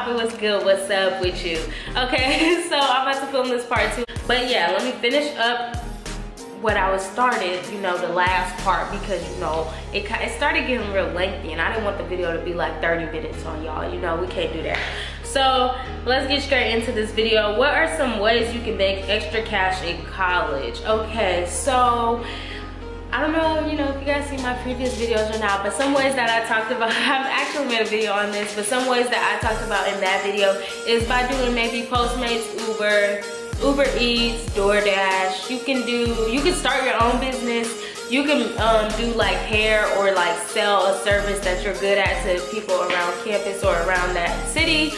poppin', what's good, what's up with you? Okay, so I'm about to film this part 2. But yeah, let me finish up what I was started, you know, the last part, because you know, it started getting real lengthy and I didn't want the video to be like 30 minutes on y'all. You know, we can't do that. So let's get straight into this video. What are some ways you can make extra cash in college? Okay, so I don't know, you know, if you guys see my previous videos or not, but some ways that I talked about, I've actually made a video on this, but some ways that I talked about in that video is by doing maybe Postmates, Uber Eats, DoorDash. You can start your own business. You can do like hair or like sell a service that you're good at to people around campus or around that city.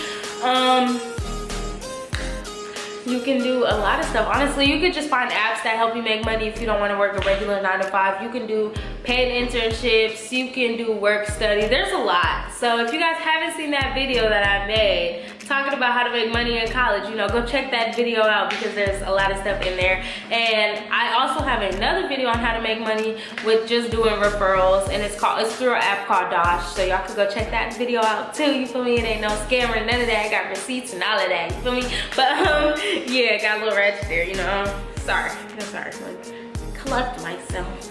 You can do a lot of stuff. Honestly, you could just find apps that help you make money if you don't want to work a regular 9 to 5. You can do paid internships. You can do work study. There's a lot. So if you guys haven't seen that video that I made talking about how to make money in college, you know, go check that video out because there's a lot of stuff in there. And I also have another video on how to make money with just doing referrals, and it's through an app called Dosh. So y'all can go check that video out too. You feel me? It ain't no scam or none of that. I got receipts and all of that. You feel me? But yeah, got a little ratchet there, you know. Sorry. Collect myself.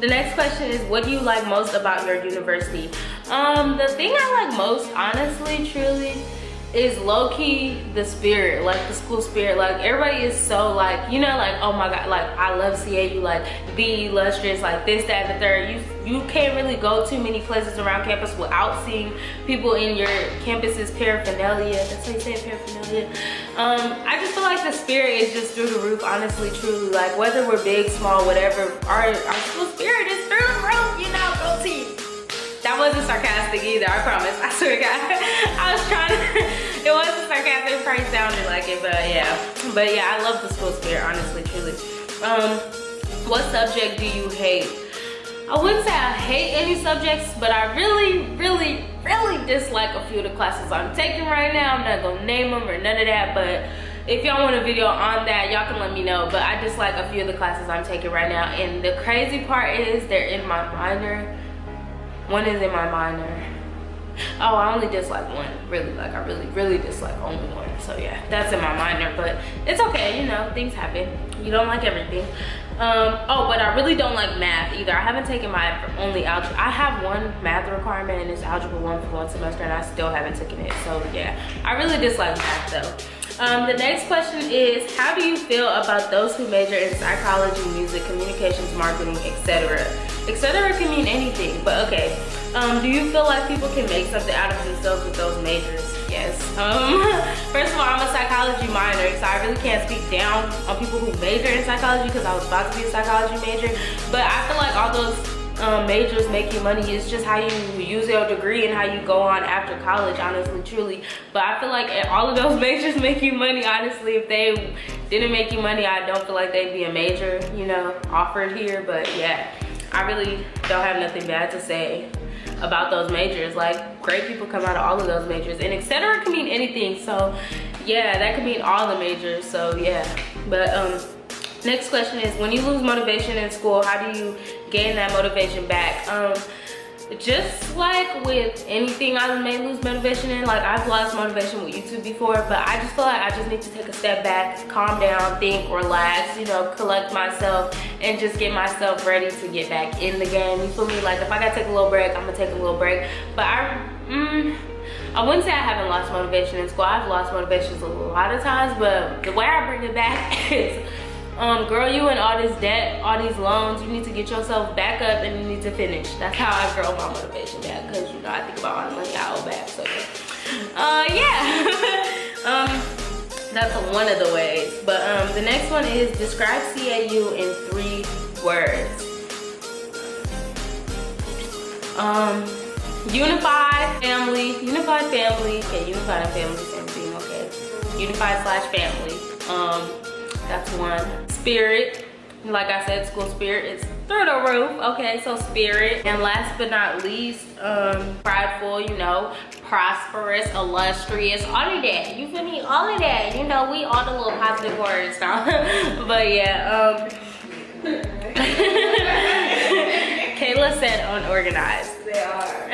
The next question is, what do you like most about your university? The thing I like most, honestly, truly, is low-key the spirit, like the school spirit. Like everybody is so like, you know, like, oh my god, like I love CAU, like be illustrious, like this, that, and the third. You can't really go too many places around campus without seeing people in your campus's paraphernalia. That's how you say it, paraphernalia. I just feel like the spirit is just through the roof, honestly, truly. Like whether we're big, small, whatever, our school spirit is through the roof, you know, go team. That wasn't sarcastic either, I promise. I swear to God. I was trying to, it wasn't sarcastic, it probably sounded like it, but yeah. But yeah, I love the school spirit, honestly, truly. What subject do you hate? I wouldn't say I hate any subjects, but I really dislike a few of the classes I'm taking right now. I'm not gonna name them or none of that, but if y'all want a video on that, y'all can let me know. But I dislike a few of the classes I'm taking right now. And the crazy part is they're in my minor. One is in my minor. Oh, I only dislike one, really. Like I really dislike only one. So yeah, that's in my minor, but it's okay, you know, things happen. You don't like everything. Oh, but I really don't like math either. I haven't taken my only algebra. I have one math requirement and it's algebra 1 for 1 semester, and I still haven't taken it. So yeah, I really dislike math though. The next question is, how do you feel about those who major in psychology, music, communications, marketing, etc.? Etc. can mean anything, but okay. Do you feel like people can make something out of themselves with those majors? Yes. First of all, I'm a psychology minor, so I really can't speak down on people who major in psychology because I was about to be a psychology major. But I feel like all those majors make you money. It's just how you use your degree and how you go on after college, honestly, truly. But I feel like all of those majors make you money, honestly. If they didn't make you money, I don't feel like they'd be a major, you know, offered here. But yeah, I really don't have nothing bad to say about those majors. Like, great people come out of all of those majors, and etc. can mean anything. So yeah, that could mean all the majors. So yeah, but next question is, when you lose motivation in school, how do you gain that motivation back? Just like with anything I may lose motivation in, like I've lost motivation with YouTube before, but I just feel like I just need to take a step back, calm down, think, relax, you know, collect myself, and just get myself ready to get back in the game. You feel me? Like if I gotta take a little break, I'm gonna take a little break. But I wouldn't say I haven't lost motivation in school. I've lost motivations a lot of times, but the way I bring it back is, girl, you in all this debt, all these loans, you need to get yourself back up and you need to finish. That's how I grow my motivation back, because you know, I think about all the money I owe back. So yeah. That's one of the ways. But the next one is, describe CAU in 3 words. Unified family. Okay, unified and family, same thing, okay. Unified/family. That's one. Spirit, like I said, school spirit is through the roof. Okay, so spirit. And last but not least, prideful, you know, prosperous, illustrious, all of that. You feel me? All of that. You know, we all the little positive words now. But yeah, Kayla said unorganized. they are.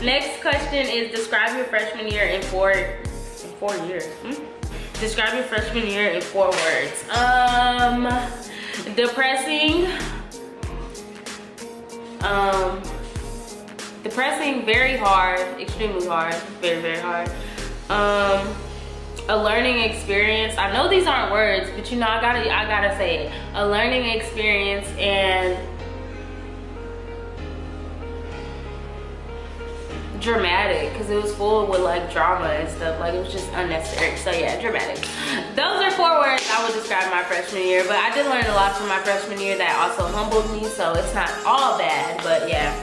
Next question is describe your freshman year in four years. Describe your freshman year in 4 words. Depressing. Depressing, very hard, extremely hard, very, very hard. A learning experience. I know these aren't words, but you know, I gotta say it. A learning experience and dramatic, because it was full with like drama and stuff. Like, it was just unnecessary. So yeah, dramatic. Those are 4 words I would describe my freshman year, but I did learn a lot from my freshman year that also humbled me, so it's not all bad, but yeah.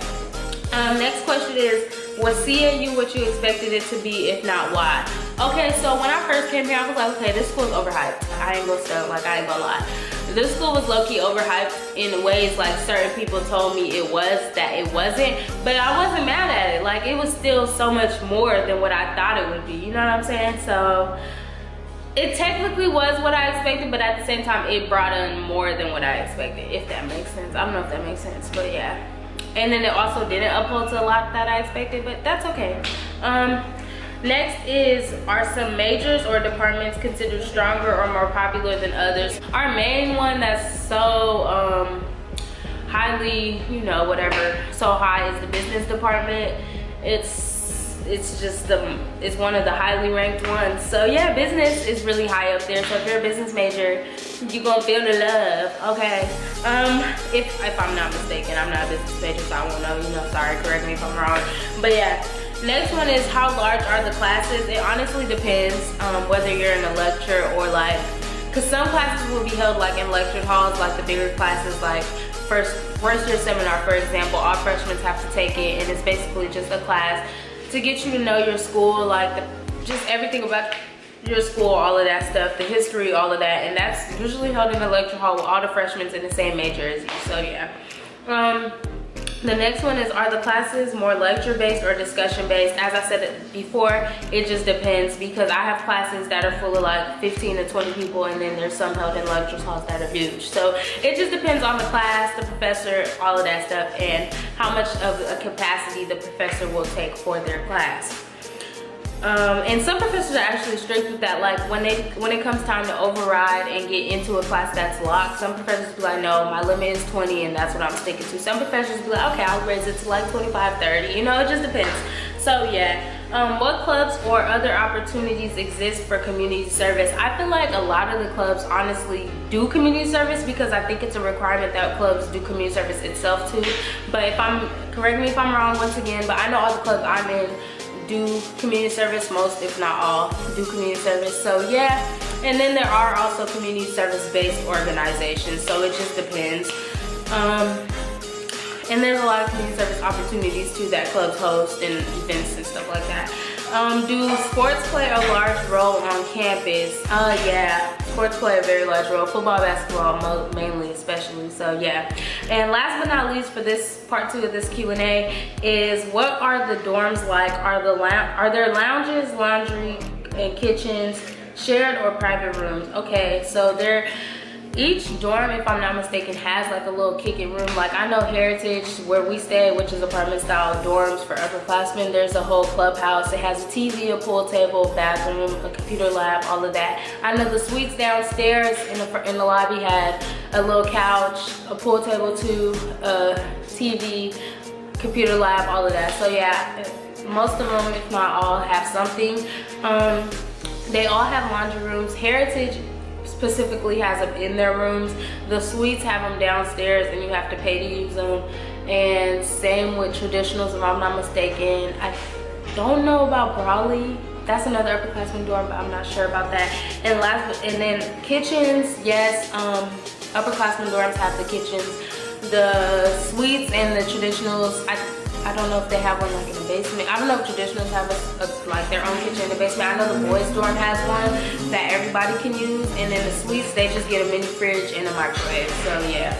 Next question is, was CAU what you expected it to be? If not, why? Okay, so when I first came here, I was like, okay, this school's overhyped. I ain't gonna stuff, like, I ain't gonna lie. This school was low-key overhyped in ways like certain people told me it was, that it wasn't, but I wasn't mad at it. Like, it was still so much more than what I thought it would be, you know what I'm saying? So it technically was what I expected, but at the same time, it brought in more than what I expected, if that makes sense. I don't know if that makes sense, but yeah. And then it also didn't uphold to a lot that I expected, but that's okay. Next is, are some majors or departments considered stronger or more popular than others? Our main one that's so highly, you know, whatever, so high is the business department. It's just it's one of the highly ranked ones. So yeah, business is really high up there. So if you're a business major, you're gonna feel the love, okay? If I'm not mistaken, I'm not a business major, so I won't know, you know, sorry, correct me if I'm wrong. But yeah, next one is, how large are the classes? It honestly depends whether you're in a lecture or like, cause some classes will be held like in lecture halls, like the bigger classes, like first year seminar, for example, all freshmen have to take it, and it's basically just a class to get you to know your school, like just everything about your school, all of that stuff, the history, all of that, and that's usually held in a lecture hall with all the freshmen in the same major as you, so yeah. The next one is, are the classes more lecture-based or discussion-based? As I said before, it just depends, because I have classes that are full of like 15 to 20 people, and then there's some held in lecture halls that are huge. So it just depends on the class, the professor, all of that stuff, and how much of a capacity the professor will take for their class. And some professors are actually strict with that. Like when it comes time to override and get into a class that's locked, some professors be like, no, my limit is 20 and that's what I'm sticking to. Some professors be like, okay, I'll raise it to like 25, 30, you know, it just depends. So yeah, what clubs or other opportunities exist for community service? I feel like a lot of the clubs honestly do community service, because I think it's a requirement that clubs do community service itself too. But correct me if I'm wrong once again, but I know all the clubs I'm in do community service, most if not all do community service, so yeah. And then there are also community service based organizations, so it just depends. And there's a lot of community service opportunities too that clubs host and events and stuff like that. Do sports play a large role on campus? Yeah, sports play a very large role. Football, basketball, mainly, especially. So yeah. And last but not least, for this part 2 of this Q&A is, what are the dorms like? Are there lounges, laundry, and kitchens, shared or private rooms? Okay, so each dorm, if I'm not mistaken, has like a little kicking room. Like I know Heritage, where we stay, which is apartment style dorms for upperclassmen, there's a whole clubhouse. It has a TV, a pool table, bathroom, a computer lab, all of that. I know the suites downstairs in the lobby had a little couch, a pool table too, a TV, computer lab, all of that. So yeah, most of them, if not all, have something. They all have laundry rooms. Heritage specifically has them in their rooms. The suites have them downstairs and you have to pay to use them. And same with traditionals, if I'm not mistaken. I don't know about Brawley. That's another upperclassman dorm, but I'm not sure about that. And then kitchens, yes, upperclassman dorms have the kitchens. The suites and the traditionals, I don't know if they have one like in the basement. I don't know if traditionals have like their own kitchen in the basement. I know the boys dorm has one that everybody can use. And then the suites, they just get a mini fridge and a microwave, so yeah.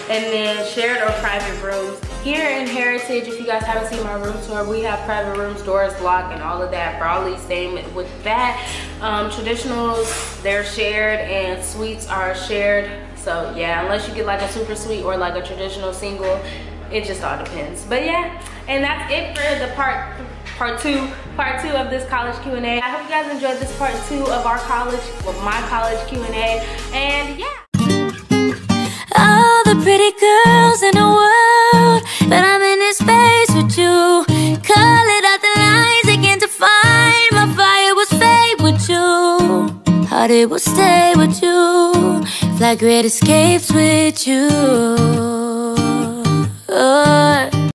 And then shared or private rooms. Here in Heritage, if you guys haven't seen my room tour, we have private rooms, doors locked and all of that. Brawley, same with that. Traditionals, they're shared, and suites are shared. So yeah, unless you get like a super suite or like a traditional single, it just all depends. But yeah, and that's it for the part two of this college Q&A. I hope you guys enjoyed this part 2 of our my college Q&A. And yeah. All the pretty girls in the world, but I'm in this space with you. Call it out the lines again to find my fire will fade with you. Heart it will stay with you. Fly great escapes with you.